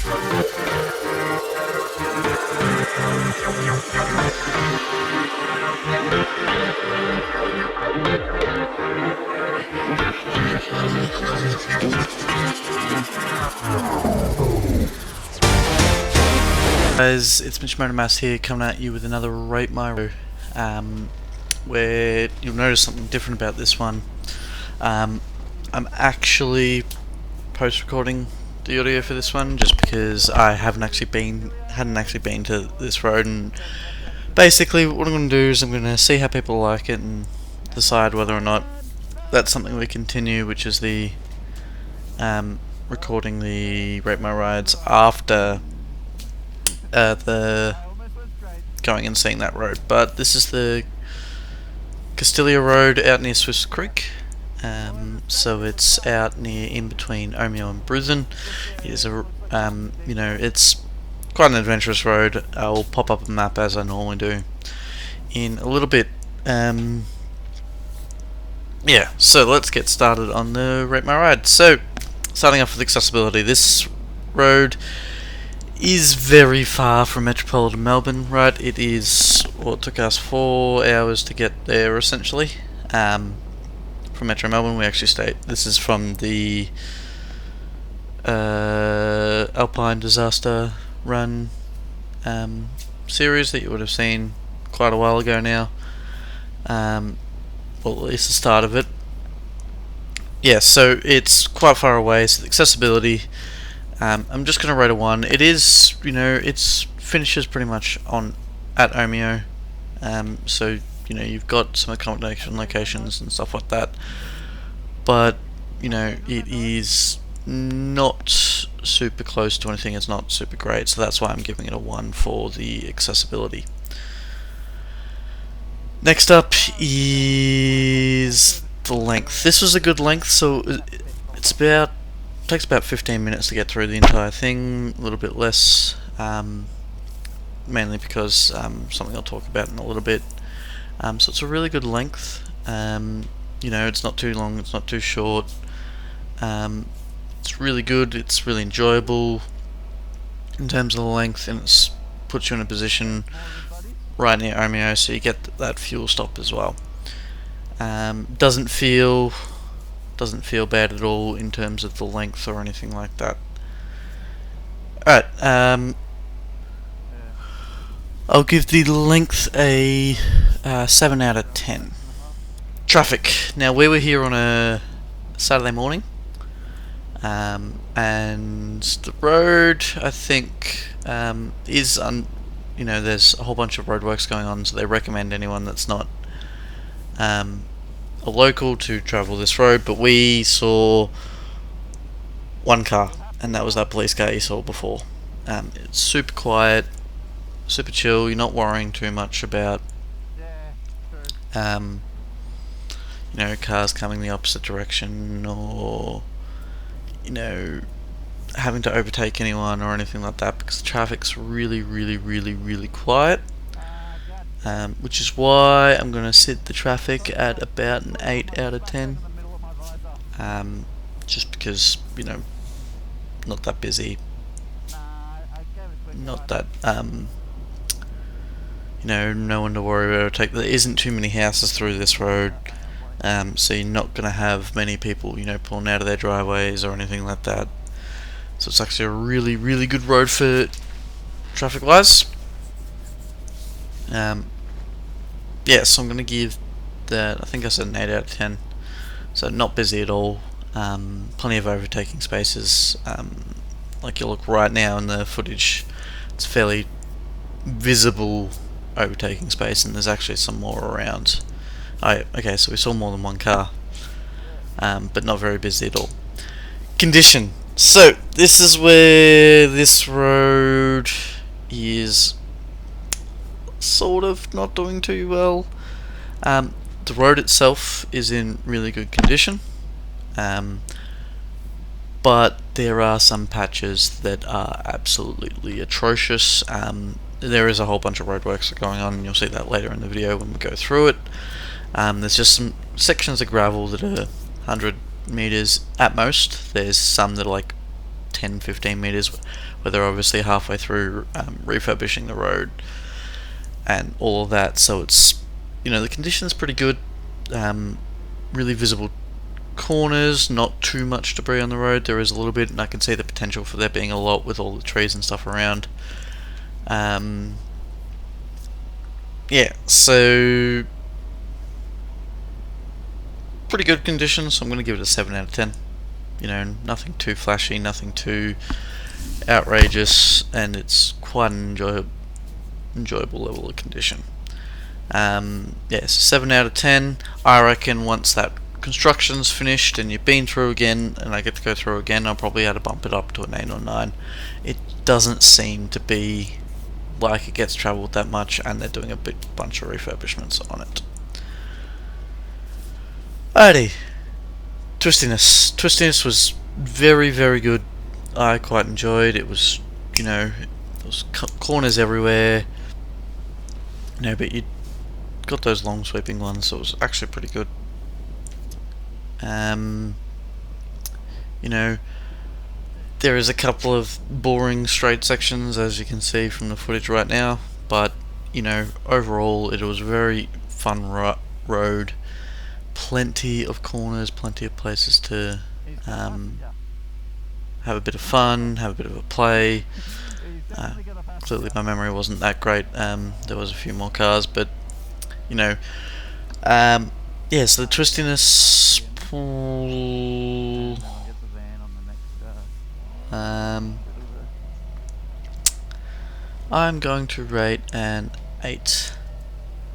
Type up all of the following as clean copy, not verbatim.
Guys, it's Mitch Motormass here, coming at you with another Rate My Road, where you'll notice something different about this one. I'm actually post-recording the audio for this one, just because I hadn't actually been to this road, and basically what I'm going to do is I'm going to see how people like it and decide whether or not that's something we continue, which is the recording the Rate My Rides after the going and seeing that road. But this is the Cassilis Road out near Swiss Creek, so it's out near in between Omeo and Bruthen. It is a it's quite an adventurous road. I'll pop up a map as I normally do in a little bit. Yeah, so let's get started on the Rate My Ride. So starting off with accessibility, this road is very far from metropolitan Melbourne, right? It is, well, it took us 4 hours to get there essentially. From Metro Melbourne, we actually stayed. This is from the Alpine Disaster Run series that you would have seen quite a while ago now. Well, at least the start of it. Yeah, so it's quite far away, so the accessibility, I'm just going to rate a 1. It is, it's finishes pretty much at Omeo, so you've got some accommodation locations and stuff like that, but it is not super close to anything. It's not super great, so that's why I'm giving it a 1 for the accessibility. Next up is the length. This was a good length, so takes about 15 minutes to get through the entire thing, a little bit less, mainly because something I'll talk about in a little bit. So it's a really good length. It's not too long, it's not too short. It's really good, it's really enjoyable in terms of the length, and it puts you in a position right near Omeo, so you get that fuel stop as well. Doesn't feel bad at all in terms of the length or anything like that. Alright, I'll give the length a 7 out of 10. Traffic. Now, we were here on a Saturday morning, and the road, I think, is there's a whole bunch of roadworks going on, so they recommend anyone that's not a local to travel this road. But we saw one car, and that was that police car you saw before. It's super quiet, super chill. You're not worrying too much about cars coming the opposite direction, or having to overtake anyone or anything like that, because the traffic's really, really, really, really quiet. Which is why I'm going to set the traffic at about an 8 out of 10. Just because, not that busy. Not that, no one to worry about. There isn't too many houses through this road, so you're not going to have many people, pulling out of their driveways or anything like that. So it's actually a really, really good road for traffic-wise. So I'm going to give that, I think I said an 8 out of 10. So not busy at all. Plenty of overtaking spaces. Like you look right now in the footage, it's fairly visible overtaking space, and there's actually some more around. Okay, so we saw more than one car, but not very busy at all. Condition. So this is where this road is sort of not doing too well. The road itself is in really good condition, but there are some patches that are absolutely atrocious. There is a whole bunch of roadworks going on, and you'll see that later in the video when we go through it. There's just some sections of gravel that are 100 meters at most. There's some that are like 10-15 meters, where they're obviously halfway through refurbishing the road and all of that. So it's, the condition's pretty good. Really visible corners, not too much debris on the road. There is a little bit, and I can see the potential for there being a lot with all the trees and stuff around. Yeah, so pretty good condition, so I'm going to give it a 7 out of 10. Nothing too flashy, nothing too outrageous, and it's quite an enjoyable level of condition. Yeah, so 7 out of 10. I reckon once that construction's finished and you've been through again, and I get to go through again, I'll probably have to bump it up to an 8 or 9. It doesn't seem to be like it gets travelled that much, and they're doing a big bunch of refurbishments on it. Alrighty, Twistiness. Twistiness was very, very good. I quite enjoyed. It was, there was corners everywhere. But you got those long sweeping ones, so it was actually pretty good. There is a couple of boring straight sections, as you can see from the footage right now, but overall it was a very fun road. Plenty of corners, plenty of places to have a bit of fun, have a bit of a play. Clearly my memory wasn't that great. There was a few more cars, but yeah, so the twistiness, I'm going to rate an 8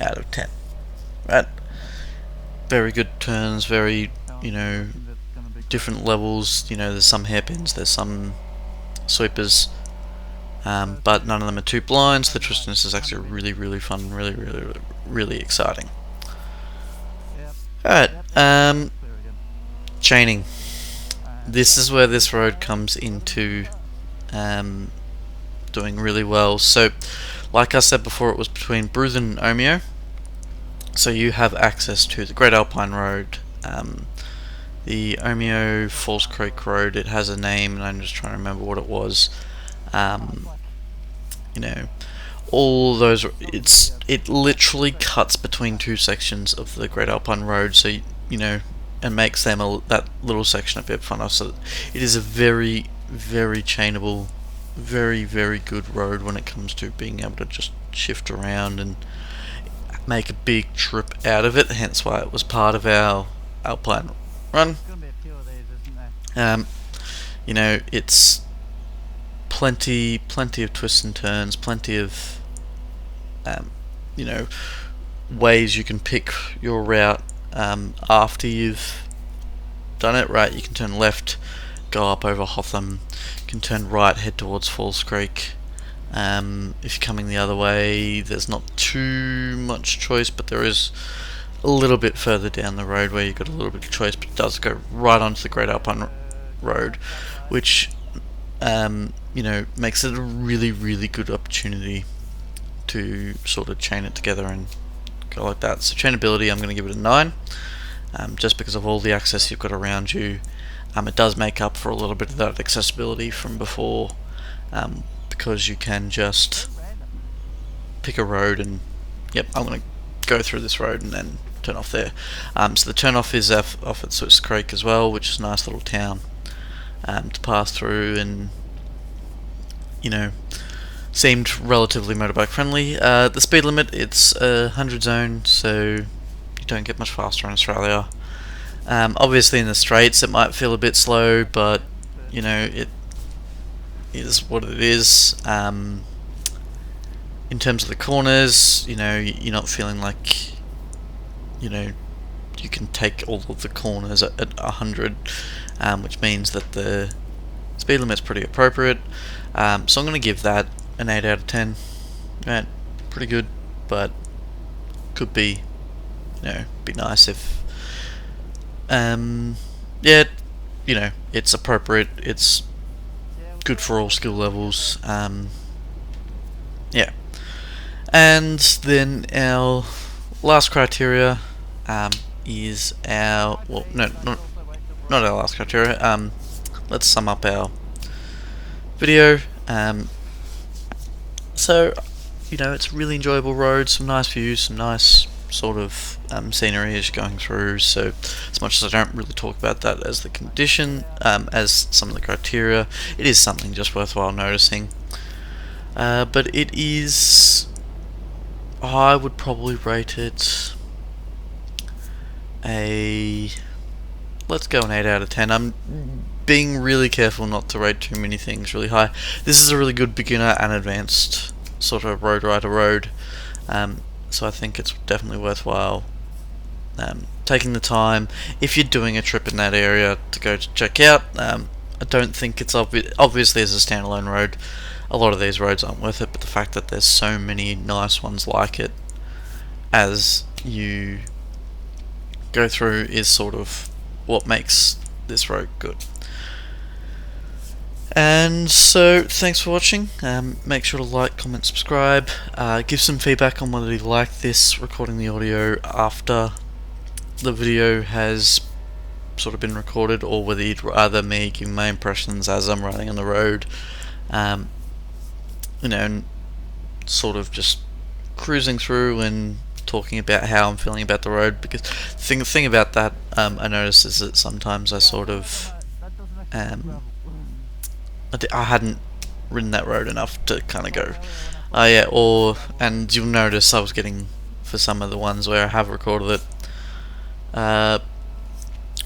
out of 10. Right? Very good turns, very, different levels. There's some hairpins, there's some sweepers, but none of them are too blind, so the twistiness is actually really, really fun, really, really, really exciting. Alright, chaining. This is where this road comes into doing really well. So, like I said before, it was between Bruthen and Omeo. So you have access to the Great Alpine Road, the Omeo Falls Creek Road. It has a name, and I'm just trying to remember what it was. All those. It literally cuts between two sections of the Great Alpine Road. So and makes them that little section a bit funner. So it is a very, very chainable, very, very good road when it comes to being able to just shift around and make a big trip out of it. Hence why it was part of our Alpine run. It's plenty of twists and turns, plenty of ways you can pick your route after you've done it. Right, you can turn left, go up over Hotham. You can turn right, head towards Falls Creek. If you're coming the other way, there's not too much choice, but there is a little bit further down the road where you've got a little bit of choice, but it does go right onto the Great Alpine Road, which makes it a really, really good opportunity to sort of chain it together and go like that. So chainability, I'm going to give it a 9, just because of all the access you've got around you. It does make up for a little bit of that accessibility from before, because you can just pick a road and, yep, I'm going to go through this road and then turn off there. So the turn off is off at Swiss Creek as well, which is a nice little town to pass through, and seemed relatively motorbike friendly. The speed limit, it's a 100 zone, so you don't get much faster in Australia. Obviously in the straights it might feel a bit slow, but it is what it is. In terms of the corners, you're not feeling like you can take all of the corners at 100, which means that the speed limit's pretty appropriate. So I'm going to give that an 8 out of 10. Right, pretty good, but could be, be nice if, it's appropriate. It's good for all skill levels. Yeah, and then our last criteria is our, well, no, not our last criteria. Let's sum up our video. So, you know, it's a really enjoyable road, some nice views, some nice sort of scenery as you're going through. So, as much as I don't really talk about that as the condition, as some of the criteria, it is something just worthwhile noticing. But it is, I would probably rate it let's go an 8 out of 10. I'm being really careful not to rate too many things really high. This is a really good beginner and advanced sort of road rider road, so I think it's definitely worthwhile taking the time if you're doing a trip in that area to go to check out. I don't think it's obviously as a standalone road. A lot of these roads aren't worth it, but the fact that there's so many nice ones like it as you go through is sort of what makes this road good. And so, thanks for watching. Make sure to like, comment, subscribe. Give some feedback on whether you like this, recording the audio after the video has sort of been recorded, or whether you'd rather me give my impressions as I'm riding on the road. You know, and sort of just cruising through and talking about how I'm feeling about the road, because the thing about that I notice is that sometimes I sort of I hadn't ridden that road enough to kind of go and you'll notice I was getting, for some of the ones where I have recorded it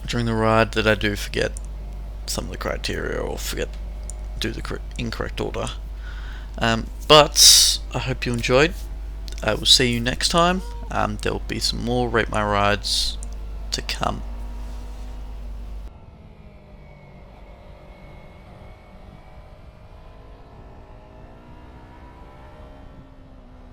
during the ride, that I do forget some of the criteria or do the incorrect order. But I hope you enjoyed. I will see you next time. There will be some more Rate My Rides to come.